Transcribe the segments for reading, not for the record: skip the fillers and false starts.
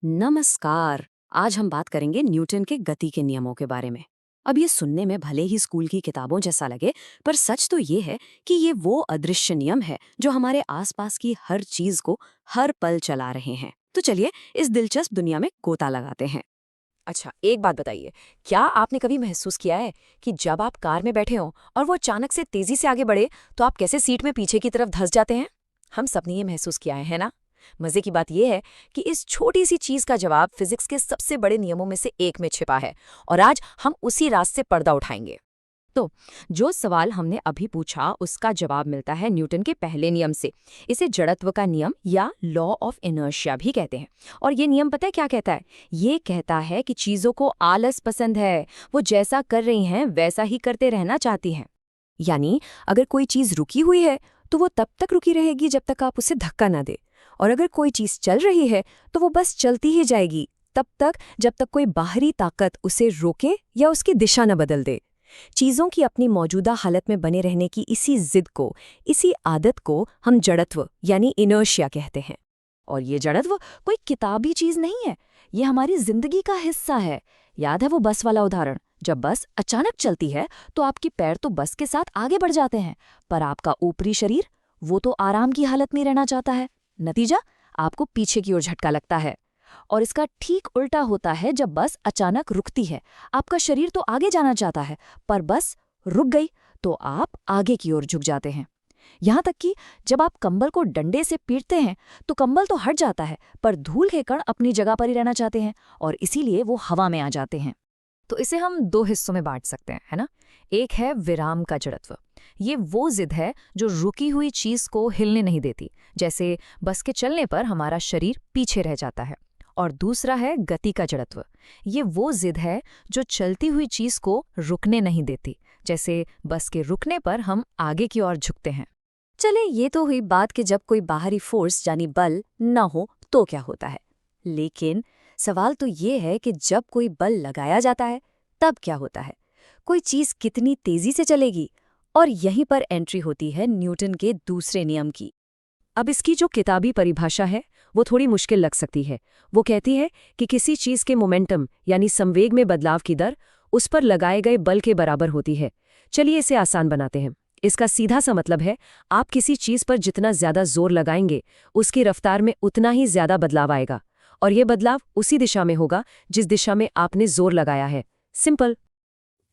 नमस्कार। आज हम बात करेंगे न्यूटन के गति के नियमों के बारे में। अब ये सुनने में भले ही स्कूल की किताबों जैसा लगे, पर सच तो ये है कि ये वो अदृश्य नियम है जो हमारे आसपास की हर चीज को हर पल चला रहे हैं। तो चलिए इस दिलचस्प दुनिया में गोता लगाते हैं। अच्छा, एक बात बताइए, क्या आपने कभी महसूस किया है कि जब आप कार में बैठे हों और वो अचानक से तेजी से आगे बढ़े, तो आप कैसे सीट में पीछे की तरफ धंस जाते हैं? हम सबने ये महसूस किया है ना? मजे की बात यह है कि इस छोटी सी चीज का जवाब फिजिक्स के सबसे बड़े नियमों में से एक में छिपा है, और आज हम उसी राज से पर्दा उठाएंगे। तो जो सवाल हमने अभी पूछा उसका जवाब मिलता है न्यूटन के पहले नियम से। इसे जड़त्व का नियम या लॉ ऑफ इनर्शिया भी कहते हैं। और ये नियम पता है क्या कहता है? ये कहता है कि चीजों को आलस पसंद है, वो जैसा कर रही हैं वैसा ही करते रहना चाहती हैं। यानी अगर कोई चीज रुकी हुई है तो वो तब तक रुकी रहेगी जब तक आप उसे धक्का ना दे, और अगर कोई चीज चल रही है तो वो बस चलती ही जाएगी तब तक जब तक कोई बाहरी ताकत उसे रोके या उसकी दिशा न बदल दे। चीजों की अपनी मौजूदा हालत में बने रहने की इसी जिद को, इसी आदत को हम जड़त्व यानी इनर्शिया कहते हैं। और ये जड़त्व कोई किताबी चीज नहीं है, ये हमारी जिंदगी का हिस्सा है। याद है वो बस वाला उदाहरण? जब बस अचानक चलती है तो आपके पैर तो बस के साथ आगे बढ़ जाते हैं, पर आपका ऊपरी शरीर वो तो आराम की हालत में रहना चाहता है। नतीजा, आपको पीछे की ओर झटका लगता है। और इसका ठीक उल्टा होता है जब बस अचानक रुकती है। आपका शरीर तो आगे जाना चाहता है, पर बस रुक गई तो आप आगे की ओर झुक जाते हैं। यहाँ तक कि जब आप कंबल को डंडे से पीटते हैं तो कंबल तो हट जाता है, पर धूल के कण अपनी जगह पर ही रहना चाहते हैं, और इसीलिए वो हवा में आ जाते हैं। तो इसे हम दो हिस्सों में बांट सकते हैं, है ना? एक है विराम का जड़त्व। ये वो जिद है जो रुकी हुई चीज को हिलने नहीं देती, जैसे बस के चलने पर हमारा शरीर पीछे रह जाता है। और दूसरा है गति का जड़त्व। ये वो जिद है जो चलती हुई चीज को रुकने नहीं देती, जैसे बस के रुकने पर हम आगे की ओर झुकते हैं। चले, ये तो हुई बात कि जब कोई बाहरी फोर्स यानी बल न हो तो क्या होता है। लेकिन सवाल तो ये है कि जब कोई बल लगाया जाता है तब क्या होता है। कोई चीज कितनी तेजी से चलेगी। और यहीं पर एंट्री होती है न्यूटन के दूसरे नियम की। अब इसकी जो किताबी परिभाषा है वो थोड़ी मुश्किल लग सकती है। वो कहती है कि किसी चीज के मोमेंटम यानी संवेग में बदलाव की दर उस पर लगाए गए बल के बराबर होती है। चलिए इसे आसान बनाते हैं। इसका सीधा सा मतलब है, आप किसी चीज पर जितना ज्यादा जोर लगाएंगे उसकी रफ्तार में उतना ही ज्यादा बदलाव आएगा, और ये बदलाव उसी दिशा में होगा जिस दिशा में आपने जोर लगाया है। सिंपल।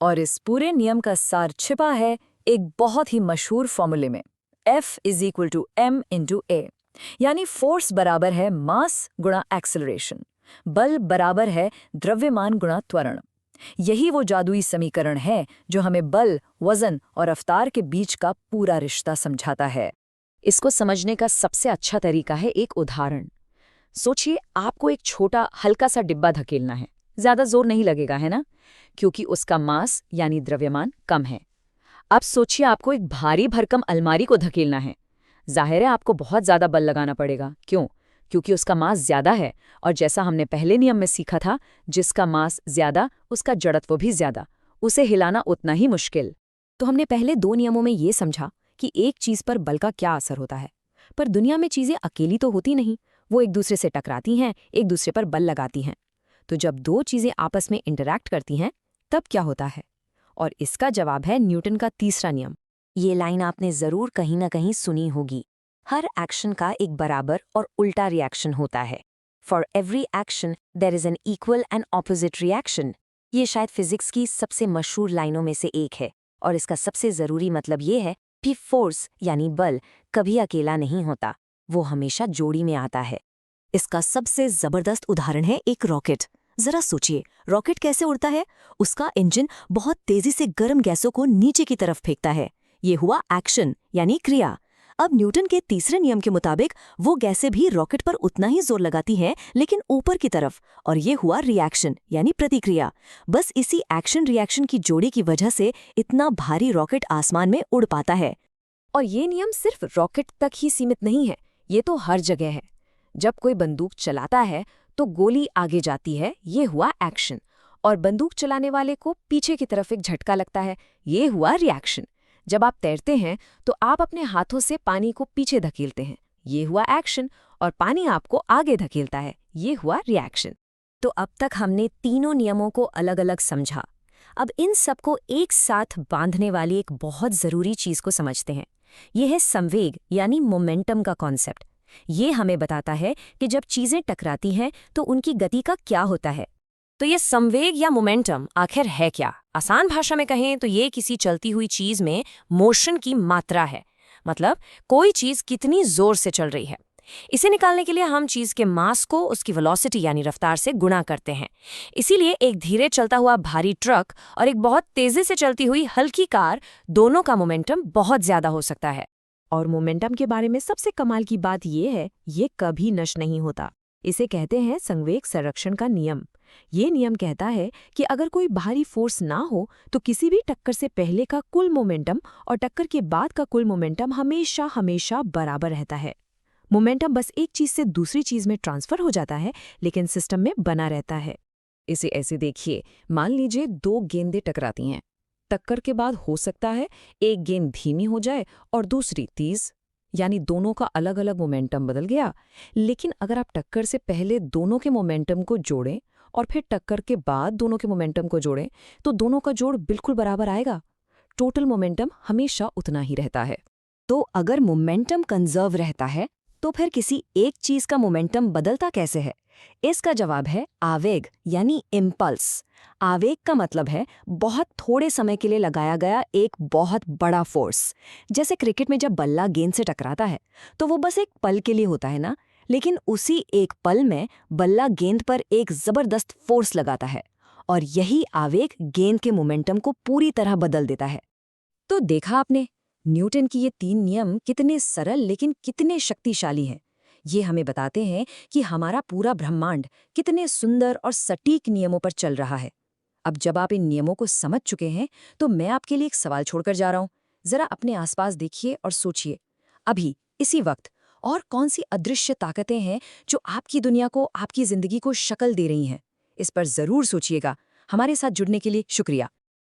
और इस पूरे नियम का सार छिपा है एक बहुत ही मशहूर फॉर्मूले में, F=m×a। यानी फोर्स बराबर है मास गुणा एक्सेलरेशन, बल बराबर है द्रव्यमान गुणा त्वरण। यही वो जादुई समीकरण है जो हमें बल, वजन और रफ्तार के बीच का पूरा रिश्ता समझाता है। इसको समझने का सबसे अच्छा तरीका है एक उदाहरण। सोचिए, आपको एक छोटा हल्का सा डिब्बा धकेलना है। ज्यादा जोर नहीं लगेगा, है ना? क्योंकि उसका मास यानी द्रव्यमान कम है। अब सोचिए, आपको एक भारी भरकम अलमारी को धकेलना है। जाहिर है आपको बहुत ज्यादा बल लगाना पड़ेगा। क्यों? क्योंकि उसका मास ज्यादा है, और जैसा हमने पहले नियम में सीखा था, जिसका मास ज्यादा उसका जड़त्व भी ज्यादा, उसे हिलाना उतना ही मुश्किल। तो हमने पहले दो नियमों में ये समझा कि एक चीज पर बल का क्या असर होता है। पर दुनिया में चीजें अकेली तो होती नहीं, वो एक दूसरे से टकराती हैं, एक दूसरे पर बल लगाती हैं। तो जब दो चीजें आपस में इंटरैक्ट करती हैं तब क्या होता है? और इसका जवाब है न्यूटन का तीसरा नियम। ये लाइन आपने जरूर कहीं ना कहीं सुनी होगी। हर एक्शन का एक बराबर और उल्टा रिएक्शन होता है। For every action there is an equal and opposite reaction. ये शायद फिजिक्स की सबसे मशहूर लाइनों में से एक है, और इसका सबसे जरूरी मतलब ये है कि फोर्स यानी बल कभी अकेला नहीं होता, वो हमेशा जोड़ी में आता है। इसका सबसे जबरदस्त उदाहरण है एक रॉकेट। जरा सोचिए, रॉकेट कैसे उड़ता है? उसका इंजन बहुत तेजी से गर्म गैसों को नीचे की तरफ फेंकता है। ये हुआ एक्शन यानी क्रिया। अब न्यूटन के तीसरे नियम के मुताबिक वो गैसें भी रॉकेट पर उतना ही जोर लगाती हैं, लेकिन ऊपर की तरफ, और ये हुआ रिएक्शन यानी प्रतिक्रिया। बस इसी एक्शन रिएक्शन की जोड़ी की वजह से इतना भारी रॉकेट आसमान में उड़ पाता है। और ये नियम सिर्फ रॉकेट तक ही सीमित नहीं है, ये तो हर जगह है। जब कोई बंदूक चलाता है तो गोली आगे जाती है, ये हुआ एक्शन, और बंदूक चलाने वाले को पीछे की तरफ एक झटका लगता है, ये हुआ रिएक्शन। जब आप तैरते हैं तो आप अपने हाथों से पानी को पीछे धकेलते हैं, ये हुआ एक्शन, और पानी आपको आगे धकेलता है। ये हुआ रिएक्शन। तो अब तक हमने तीनों नियमों को अलग अलग समझा। अब इन सबको एक साथ बांधने वाली एक बहुत ज़रूरी चीज़ को समझते हैं। ये है संवेग यानी मोमेंटम का कॉन्सेप्ट। ये हमें बताता है कि जब चीज़ें टकराती हैं तो उनकी गति का क्या होता है। तो ये संवेग या मोमेंटम आखिर है क्या? आसान भाषा में कहें तो ये किसी चलती हुई चीज में मोशन की मात्रा है। मतलब कोई चीज कितनी जोर से चल रही है। इसे निकालने के लिए हम चीज के मास को उसकी वेलोसिटी यानी रफ्तार से गुणा करते हैं। इसीलिए एक धीरे चलता हुआ भारी ट्रक और एक बहुत तेजी से चलती हुई हल्की कार, दोनों का मोमेंटम बहुत ज्यादा हो सकता है। और मोमेंटम के बारे में सबसे कमाल की बात ये है, ये कभी नष्ट नहीं होता। इसे कहते हैं संवेग संरक्षण का नियम। ये नियम कहता है कि अगर कोई बाहरी फोर्स ना हो तो किसी भी टक्कर से पहले का कुल मोमेंटम और टक्कर के बाद का कुल मोमेंटम हमेशा हमेशा बराबर रहता है। मोमेंटम बस एक चीज से दूसरी चीज में ट्रांसफर हो जाता है, लेकिन सिस्टम में बना रहता है। इसे ऐसे देखिए, मान लीजिए दो गेंदें टकराती हैं। टक्कर के बाद हो सकता है एक गेंद धीमी हो जाए और दूसरी तेज, यानी दोनों का अलग अलग मोमेंटम बदल गया। लेकिन अगर आप टक्कर से पहले दोनों के मोमेंटम को जोड़ें और फिर टक्कर के बाद दोनों के मोमेंटम को जोड़ें तो दोनों का जोड़ बिल्कुल बराबर आएगा। टोटल मोमेंटम हमेशा उतना ही रहता है। तो अगर मोमेंटम कंजर्व रहता है तो फिर किसी एक चीज का मोमेंटम बदलता कैसे है? इसका जवाब है आवेग यानी इम्पल्स। आवेग का मतलब है बहुत थोड़े समय के लिए लगाया गया एक बहुत बड़ा फोर्स। जैसे क्रिकेट में जब बल्ला गेंद से टकराता है तो वो बस एक पल के लिए होता है ना, लेकिन उसी एक पल में बल्ला गेंद पर एक जबरदस्त फोर्स लगाता है और यही आवेग गेंद के मोमेंटम को पूरी तरह बदल देता है। तो देखा आपने, न्यूटन की ये 3 नियम कितने सरल लेकिन कितने शक्तिशाली हैं। ये हमें बताते हैं कि हमारा पूरा ब्रह्मांड कितने सुंदर और सटीक नियमों पर चल रहा है। अब जब आप इन नियमों को समझ चुके हैं तो मैं आपके लिए एक सवाल छोड़कर जा रहा हूं। जरा अपने आसपास देखिए और सोचिए, अभी इसी वक्त और कौन सी अदृश्य ताकतें हैं जो आपकी दुनिया को, आपकी जिंदगी को शक्ल दे रही हैं। इस पर जरूर सोचिएगा। हमारे साथ जुड़ने के लिए शुक्रिया।